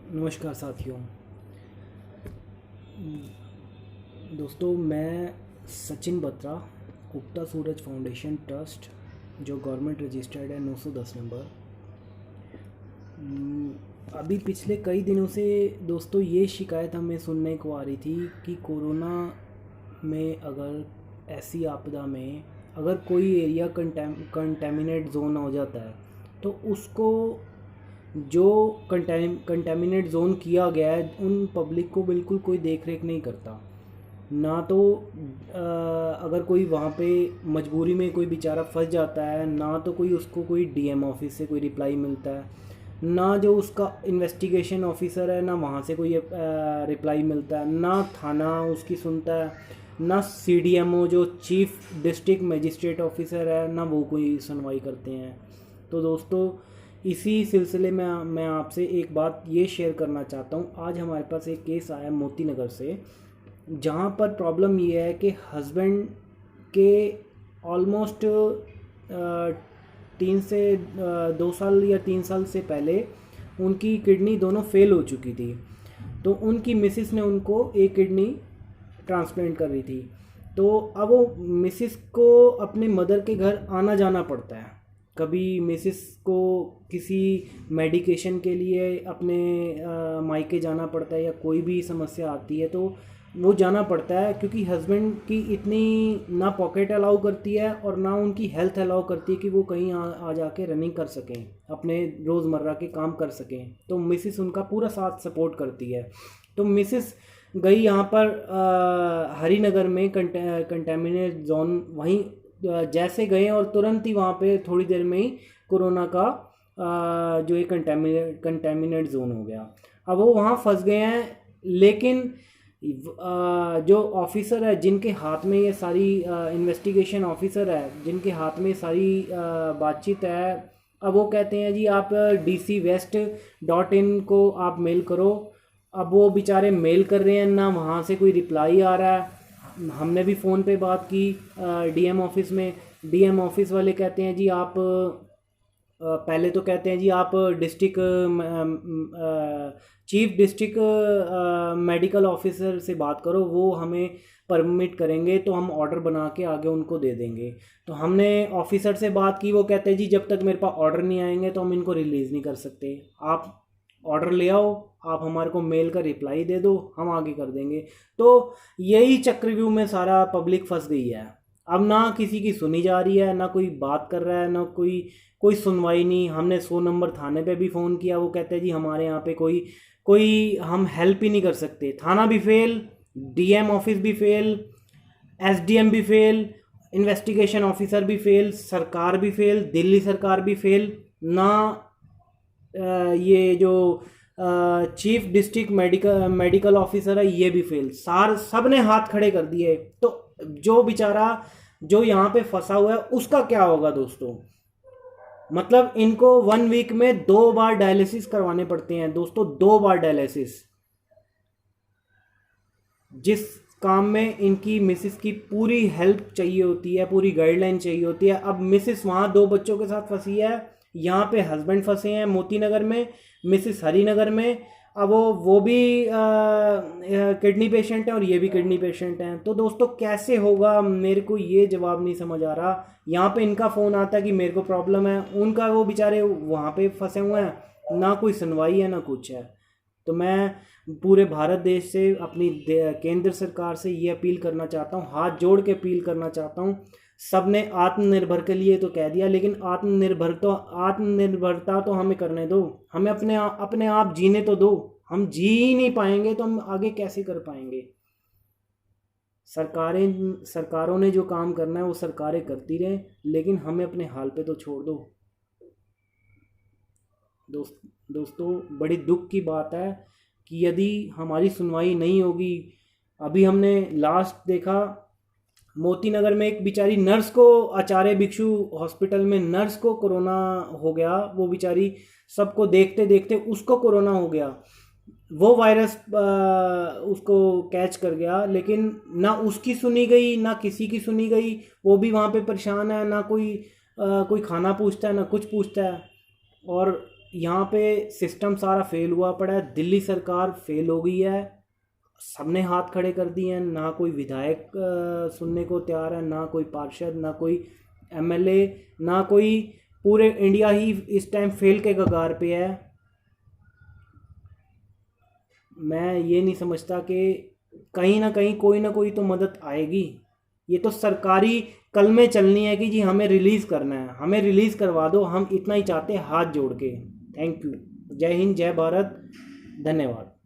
नमस्कार साथियों। दोस्तों, मैं सचिन बत्रा, उगता सूरज फाउंडेशन ट्रस्ट, जो गवर्नमेंट रजिस्टर्ड है 910 नंबर। अभी पिछले कई दिनों से दोस्तों ये शिकायत हमें सुनने को आ रही थी कि कोरोना में अगर ऐसी आपदा में अगर कोई एरिया कंटेमिनेट जोन हो जाता है तो उसको जो कंटेमिनेट जोन किया गया है उन पब्लिक को बिल्कुल कोई देख रेख नहीं करता। ना तो अगर कोई वहाँ पे मजबूरी में कोई बेचारा फंस जाता है, ना तो कोई उसको कोई डीएम ऑफिस से कोई रिप्लाई मिलता है, ना जो उसका इन्वेस्टिगेशन ऑफिसर है ना वहाँ से कोई रिप्लाई मिलता है, ना थाना उसकी सुनता है, ना सीडीएमओ जो चीफ डिस्ट्रिक्ट मजिस्ट्रेट ऑफिसर है ना वो कोई सुनवाई करते हैं। तो दोस्तों, इसी सिलसिले में मैं आपसे एक बात ये शेयर करना चाहता हूँ। आज हमारे पास एक केस आया मोती नगर से, जहाँ पर प्रॉब्लम ये है कि हस्बैंड के ऑलमोस्ट 2 साल या 3 साल से पहले उनकी किडनी दोनों फेल हो चुकी थी। तो उनकी मिसिस ने उनको एक किडनी ट्रांसप्लांट कर रही थी। तो अब वो मिसिस को अपने मदर के घर आना जाना पड़ता है। कभी मिसिस को किसी मेडिकेशन के लिए अपने मायके जाना पड़ता है या कोई भी समस्या आती है तो वो जाना पड़ता है, क्योंकि हस्बैंड की इतनी ना पॉकेट अलाउ करती है और ना उनकी हेल्थ अलाउ करती है कि वो कहीं आ जाके रनिंग कर सकें, अपने रोज़मर्रा के काम कर सकें। तो मिसिस उनका पूरा साथ सपोर्ट करती है। तो मिसिस गई यहाँ पर हरिनगर में कंटेमिनेट जोन, वहीं जैसे गए और तुरंत ही वहाँ पे थोड़ी देर में ही कोरोना का जो एक कंटेमिनेट जोन हो गया। अब वो वहाँ फंस गए हैं, लेकिन जो ऑफिसर है जिनके हाथ में ये सारी इन्वेस्टिगेशन ऑफिसर है जिनके हाथ में सारी बातचीत है, अब वो कहते हैं जी आप dcwest.in को आप मेल करो। अब वो बेचारे मेल कर रहे हैं, ना वहाँ से कोई रिप्लाई आ रहा है। हमने भी फ़ोन पे बात की डीएम ऑफिस में। डीएम ऑफिस वाले कहते हैं जी आप पहले तो कहते हैं जी आप district chief district medical officer से बात करो, वो हमें परमिट करेंगे तो हम ऑर्डर बना के आगे उनको दे देंगे। तो हमने ऑफिसर से बात की, वो कहते हैं जी जब तक मेरे पास ऑर्डर नहीं आएंगे तो हम इनको रिलीज़ नहीं कर सकते। आप ऑर्डर ले आओ, आप हमारे को मेल का रिप्लाई दे दो, हम आगे कर देंगे। तो यही चक्रव्यूह में सारा पब्लिक फंस गई है। अब ना किसी की सुनी जा रही है, ना कोई बात कर रहा है, ना कोई कोई सुनवाई नहीं। हमने 100 नंबर थाने पे भी फ़ोन किया, वो कहते हैं जी हमारे यहाँ पे कोई कोई हम हेल्प ही नहीं कर सकते। थाना भी फेल, डीएम ऑफिस भी फेल, एसडीएम भी फेल, इन्वेस्टिगेशन ऑफिसर भी फेल, सरकार भी फेल, दिल्ली सरकार भी फेल, ना ये जो चीफ डिस्ट्रिक्ट मेडिकल ऑफिसर है ये भी फेल। सब ने हाथ खड़े कर दिए। तो जो बेचारा जो यहाँ पे फंसा हुआ है उसका क्या होगा दोस्तों? मतलब इनको 1 वीक में 2 बार डायलिसिस करवाने पड़ते हैं दोस्तों, 2 बार डायलिसिस। जिस काम में इनकी मिसिस की पूरी हेल्प चाहिए होती है, पूरी गाइडलाइन चाहिए होती है। अब मिसिस वहाँ 2 बच्चों के साथ फंसी है, यहाँ पे हस्बैंड फंसे हैं मोती नगर में, मिसिस हरिनगर में। अब वो भी किडनी पेशेंट है और ये भी किडनी पेशेंट हैं। तो दोस्तों कैसे होगा, मेरे को ये जवाब नहीं समझ आ रहा। यहाँ पे इनका फ़ोन आता है कि मेरे को प्रॉब्लम है, उनका वो बेचारे वहाँ पे फंसे हुए हैं, ना कोई सुनवाई है ना कुछ है। तो मैं पूरे भारत देश से अपनी केंद्र सरकार से ये अपील करना चाहता हूँ, हाथ जोड़ के अपील करना चाहता हूँ। सब ने आत्मनिर्भर के लिए तो कह दिया, लेकिन आत्मनिर्भरता तो हमें करने दो, हमें अपने आप जीने तो दो। हम जी ही नहीं पाएंगे तो हम आगे कैसे कर पाएंगे? सरकारों ने जो काम करना है वो सरकारें करती रहें, लेकिन हमें अपने हाल पे तो छोड़ दो। दोस्तों, बड़ी दुख की बात है कि यदि हमारी सुनवाई नहीं होगी। अभी हमने लास्ट देखा मोती नगर में एक बेचारी नर्स को, आचार्य भिक्षु हॉस्पिटल में नर्स को कोरोना हो गया। वो बेचारी सबको देखते देखते उसको कोरोना हो गया, वो वायरस उसको कैच कर गया, लेकिन ना उसकी सुनी गई ना किसी की सुनी गई। वो भी वहाँ पे परेशान है, ना कोई कोई खाना पूछता है ना कुछ पूछता है। और यहाँ पे सिस्टम सारा फेल हुआ पड़ा है। दिल्ली सरकार फेल हो गई है, सबने हाथ खड़े कर दिए हैं। ना कोई विधायक सुनने को तैयार है, ना कोई पार्षद, ना कोई एमएलए, ना कोई। पूरे इंडिया ही इस टाइम फेल के कगार पे है। मैं ये नहीं समझता कि कहीं ना कहीं कोई ना कोई तो मदद आएगी। ये तो सरकारी कल में चलनी है कि जी हमें रिलीज़ करना है, हमें रिलीज़ करवा दो, हम इतना ही चाहते हैं हाथ जोड़ के। Thank you. जय हिंद, जय भारत, धन्यवाद।